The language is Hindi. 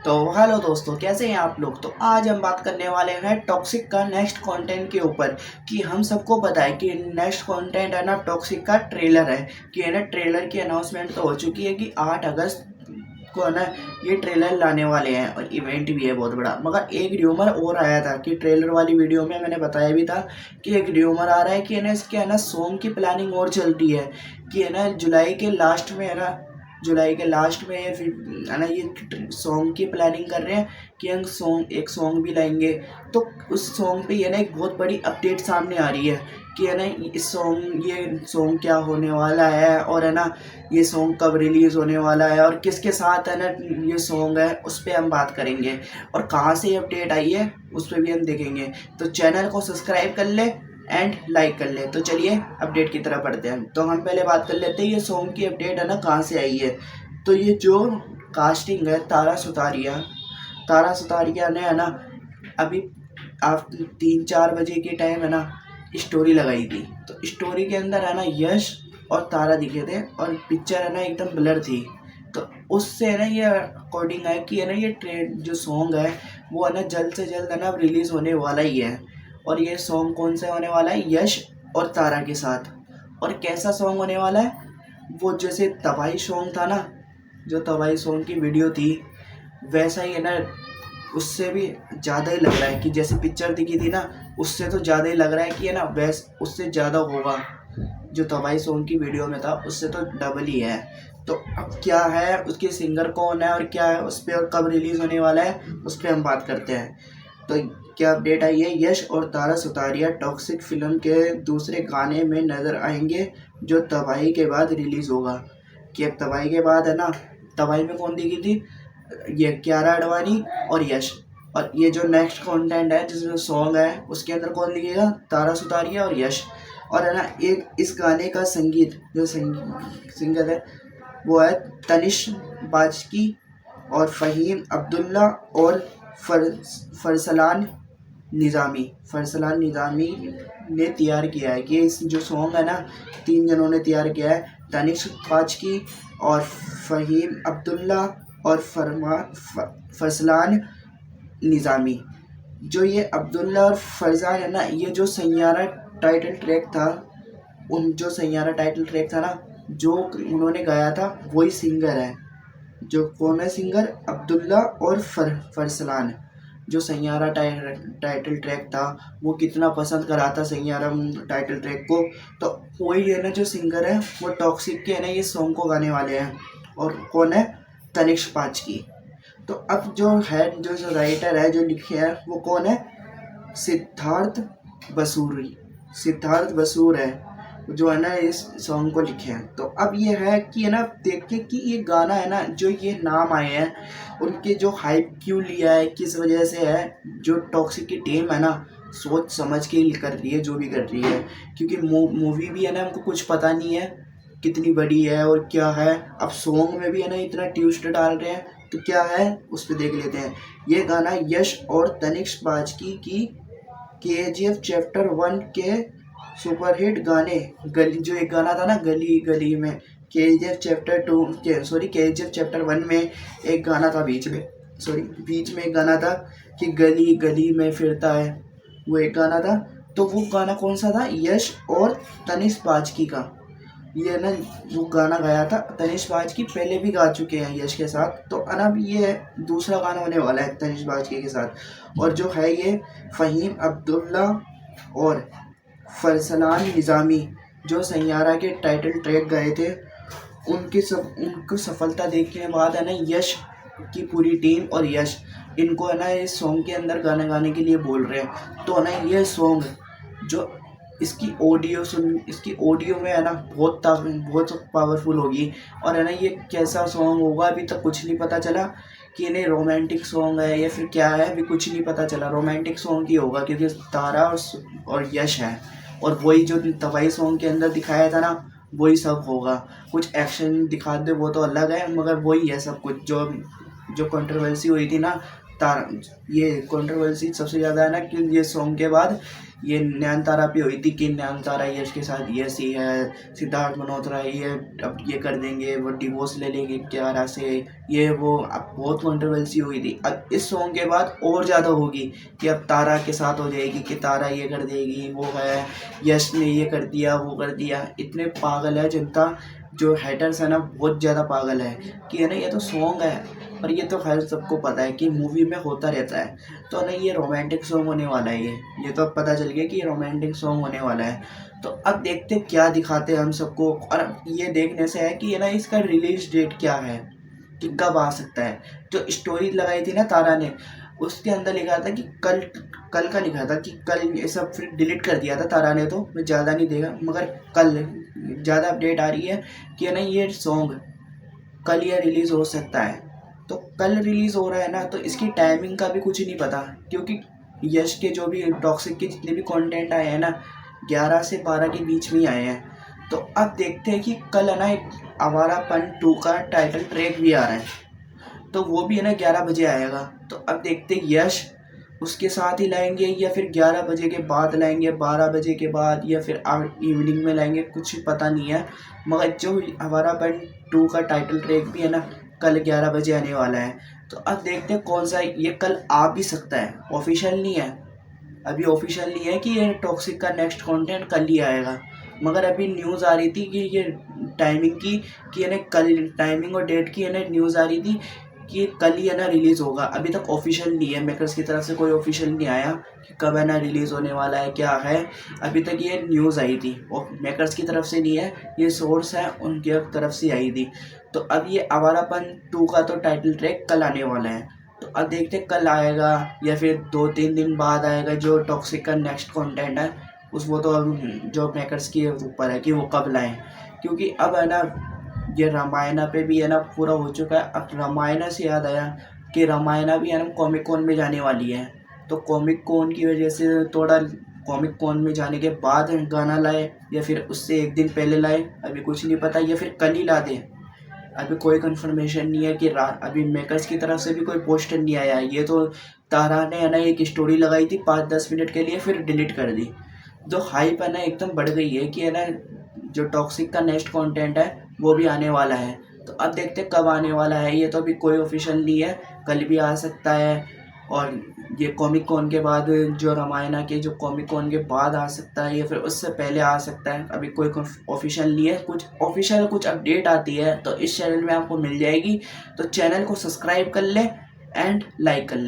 तो हेलो दोस्तों, कैसे हैं आप लोग। तो आज हम बात करने वाले हैं टॉक्सिक का नेक्स्ट कंटेंट के ऊपर कि हम सबको पता है कि नेक्स्ट कंटेंट है ना टॉक्सिक का ट्रेलर है कि है ना ट्रेलर की अनाउंसमेंट तो हो चुकी है कि 8 अगस्त को है ना ये ट्रेलर लाने वाले हैं और इवेंट भी है बहुत बड़ा। मगर एक र्यूमर और आया था कि ट्रेलर वाली वीडियो में मैंने बताया भी था कि एक र्यूमर आ रहा है कि है ना इसके है ना सॉन्ग की प्लानिंग और चल रही है कि है ना जुलाई के लास्ट में फिर है ना ये सॉन्ग की प्लानिंग कर रहे हैं कि हम एक सॉन्ग भी लाएंगे। तो उस सॉन्ग पे है ना एक बहुत बड़ी अपडेट सामने आ रही है कि है ना ये सॉन्ग क्या होने वाला है और है ना ये सॉन्ग कब रिलीज़ होने वाला है और किसके साथ है ना ये सॉन्ग है, उस पर हम बात करेंगे और कहाँ से ये अपडेट आई है उस पर भी हम देखेंगे। तो चैनल को सब्सक्राइब कर ले एंड लाइक कर ले। तो चलिए अपडेट की तरफ बढ़ते हैं। तो हम पहले बात कर लेते हैं ये सॉन्ग की अपडेट है ना कहाँ से आई है। तो ये जो कास्टिंग है तारा सुतारिया ने है ना अभी आप 3-4 बजे के टाइम है ना स्टोरी लगाई थी। तो स्टोरी के अंदर है ना यश और तारा दिखे थे और पिक्चर है ना एकदम ब्लर थी। तो उससे है ना ये अकॉर्डिंग है कि है ना ये ट्रेंड जो सॉन्ग है वो है ना जल्द से जल्द है ना रिलीज़ होने वाला ही है। और ये सॉन्ग कौन सा होने वाला है, यश और तारा के साथ। और कैसा सॉन्ग होने वाला है, वो जैसे तबाही सॉन्ग था ना, जो तबाही सॉन्ग की वीडियो थी वैसा ही है ना, उससे भी ज़्यादा ही लग रहा है कि जैसे पिक्चर दिखी थी ना उससे तो ज़्यादा ही लग रहा है कि है ना उससे ज़्यादा होगा। जो तबाही सॉन्ग की वीडियो में था उससे तो डबल ही है। तो अब क्या है, उसके सिंगर कौन है और क्या है उस पर और कब रिलीज़ होने वाला है उस पर हम बात करते हैं। तो क्या अपडेट आई है, यश और तारा सुतारिया टॉक्सिक फिल्म के दूसरे गाने में नज़र आएंगे जो तबाही के बाद रिलीज़ होगा। कि अब तबाही के बाद है ना, तबाही में कौन दिखी थी, ये कियारा आडवाणी और यश। और ये जो नेक्स्ट कंटेंट है जिसमें सॉन्ग है उसके अंदर कौन दिखेगा, तारा सुतारिया और यश। और है ना एक इस गाने का संगीत जो सिंगर है वो है तनिष्क बाजकी और फ़हीम अब्दुल्ला और फरसलान निज़ामी ने तैयार किया है। कि इस जो सॉन्ग है ना 3 जनों ने तैयार किया है, तनिष्क बाजकी और फ़हीम अब्दुल्ला और फरसलान निज़ामी। जो ये अब्दुल्ला और फरजान है ना, ये जो सैयारा टाइटल ट्रैक था ना जो उन्होंने गाया था वही सिंगर है। जो कौन है सिंगर, अब्दुल्ला और फरसलान। जो सैयारा टाइटल ट्रैक था वो कितना पसंद करा था सैयारा टाइटल ट्रैक को। तो वही है ना जो सिंगर है वो टॉक्सिक के है ना ये सॉन्ग को गाने वाले हैं। और कौन है, तनिष्क बाजकी। तो अब जो राइटर है जो लिखे हैं वो कौन है, सिद्धार्थ बसूर है जो है ना इस सॉन्ग को लिखे हैं। तो अब ये है कि है ना देखिए कि ये गाना है ना जो ये नाम आए हैं उनके जो हाइप क्यों लिया है, किस वजह से है। जो टॉक्सिक की टीम है ना सोच समझ के कर रही है जो भी कर रही है, क्योंकि मूवी भी है ना हमको कुछ पता नहीं है कितनी बड़ी है और क्या है। अब सॉन्ग में भी है ना इतना ट्विस्ट डाल रहे हैं, तो क्या है उस पर देख लेते हैं। ये गाना यश और तनिष्क बाजकी की KGF चैप्टर 1 के सुपरहिट गाने गली, जो एक गाना था ना गली गली में, KGF चैप्टर 1 में एक गाना था बीच में एक गाना था कि गली गली में फिरता है, वो एक गाना था। तो वो गाना कौन सा था, यश और तनिष्क बाजकी का। ये ना वो गाना गाया था तनिष्क बाजकी, पहले भी गा चुके हैं यश के साथ। तो अब ये दूसरा गाना होने वाला है तनिष्क बाजकी के साथ। और जो है ये फ़हीम अब्दुल्ला और फरसलान निज़ामी जो सैयारा के टाइटल ट्रैक गाए थे, उनको सफलता देखने के बाद है ना यश की पूरी टीम और यश इनको है ना इस सॉन्ग के अंदर गाना गाने के लिए बोल रहे हैं। तो ना ये सॉन्ग जो इसकी ऑडियो में है ना बहुत पावरफुल होगी। और है ना ये कैसा सॉन्ग होगा अभी तक कुछ नहीं पता चला कि इन्हें रोमांटिक सॉन्ग है या फिर क्या है, अभी कुछ नहीं पता चला। रोमांटिक सॉन्ग ही होगा क्योंकि तारा और यश है और वही जो तबाही सॉन्ग के अंदर दिखाया था ना वही सब होगा। कुछ एक्शन दिखा दे वो तो अलग है, मगर वही है सब कुछ। जो कंट्रोवर्सी हुई थी ना तारा ये कंट्रोवर्सी सबसे ज़्यादा है ना कि ये सॉन्ग के बाद ये नयनतारा पे हुई थी कि नयनतारा यश के साथ ये सी है, सिद्धार्थ मल्होत्रा ये अब ये कर देंगे, वो डिवोर्स ले लेंगे कियारा से, ये वो अब बहुत कंट्रोवर्सी हुई थी। अब इस सॉन्ग के बाद और ज़्यादा होगी कि अब तारा के साथ हो जाएगी कि तारा ये कर देगी, वो है यश ने ये कर दिया वो कर दिया। इतने पागल है जनता, जो हेटर्स है ना बहुत ज़्यादा पागल है कि है ना ये तो सॉन्ग है, और ये तो खैर सबको पता है कि मूवी में होता रहता है। तो ना ये रोमांटिक सॉन्ग होने वाला है, ये तो अब पता चल गया कि ये रोमांटिक सॉन्ग होने वाला है। तो अब देखते हैं क्या दिखाते हैं हम सबको, और ये देखने से है कि ये ना इसका रिलीज डेट क्या है कि कब आ सकता है। जो स्टोरी लगाई थी ना तारा ने, उसके अंदर लिखा था कि कल कल का लिखा था कि कल, ये सब फिर डिलीट कर दिया था तारा ने, तो मैं ज़्यादा नहीं देखा, मगर कल ज़्यादा अपडेट आ रही है कि है ना ये सॉन्ग कल ये रिलीज़ हो सकता है। तो कल रिलीज़ हो रहा है ना, तो इसकी टाइमिंग का भी कुछ नहीं पता, क्योंकि यश के जो भी टॉक्सिक के जितने भी कंटेंट आए हैं ना 11 से 12 के बीच में ही आए हैं। तो अब देखते हैं कि कल है ना एक आवारापन 2 का टाइटल ट्रैक भी आ रहा है, तो वो भी है ना 11 बजे आएगा। तो अब देखते हैं यश उसके साथ ही लाएंगे या फिर 11 बजे के बाद लाएंगे, 12 बजे के बाद, या फिर इवनिंग में लाएंगे, कुछ पता नहीं है। मगर जो हमारा बन 2 का टाइटल ट्रैक भी है ना कल 11 बजे आने वाला है। तो अब देखते हैं कौन सा, ये कल आ भी सकता है, ऑफिशियल नहीं है अभी, ऑफिशियल नहीं है कि ये टॉक्सिक का नेक्स्ट कंटेंट कल ही आएगा। मगर अभी न्यूज़ आ रही थी कि ये टाइमिंग की, कि है ना कल टाइमिंग और डेट की है ना न्यूज़ आ रही थी कि कल ही है ना रिलीज़ होगा। अभी तक ऑफिशियल नहीं है, मेकर्स की तरफ से कोई ऑफिशियल नहीं आया कि कब है ना रिलीज़ होने वाला है क्या है। अभी तक ये न्यूज़ आई थी और मेकर्स की तरफ से नहीं है, ये सोर्स है उनके तरफ से आई थी। तो अब ये आवारापन 2 का तो टाइटल ट्रैक कल आने वाला है। तो अब देखते कल आएगा या फिर 2-3 दिन बाद आएगा जो टॉक्सिक का नेक्स्ट कंटेंट है, उस वो तो अब जो मेकर्स के ऊपर है कि वो कब लाएं। क्योंकि अब है ना ये रामायणा पे भी है ना पूरा हो चुका है। अब रामायणा से याद आया कि रामायणा भी है ना कॉमिक कॉन में जाने वाली है। तो कॉमिक कॉन की वजह से थोड़ा, कॉमिक कॉन में जाने के बाद गाना लाए या फिर उससे एक दिन पहले लाए अभी कुछ नहीं पता, या फिर कल ही ला दें, अभी कोई कंफर्मेशन नहीं है कि अभी मेकर्स की तरफ से भी कोई पोस्टर नहीं आया है। ये तो तारा ने है ना एक स्टोरी लगाई थी 5-10 मिनट के लिए, फिर डिलीट कर दी। जो हाइप है ना एकदम बढ़ गई है कि है ना जो टॉक्सिक का नेक्स्ट कंटेंट है वो भी आने वाला है। तो अब देखते हैं कब आने वाला है, ये तो अभी कोई ऑफिशियल नहीं है, कल भी आ सकता है। और ये कॉमिक कॉन के बाद, जो रामायणा के जो कॉमिक कॉन के बाद आ सकता है या फिर उससे पहले आ सकता है, अभी कोई ऑफिशियल नहीं है। कुछ ऑफिशियल कुछ अपडेट आती है तो इस चैनल में आपको मिल जाएगी। तो चैनल को सब्सक्राइब कर लें एंड लाइक कर लें।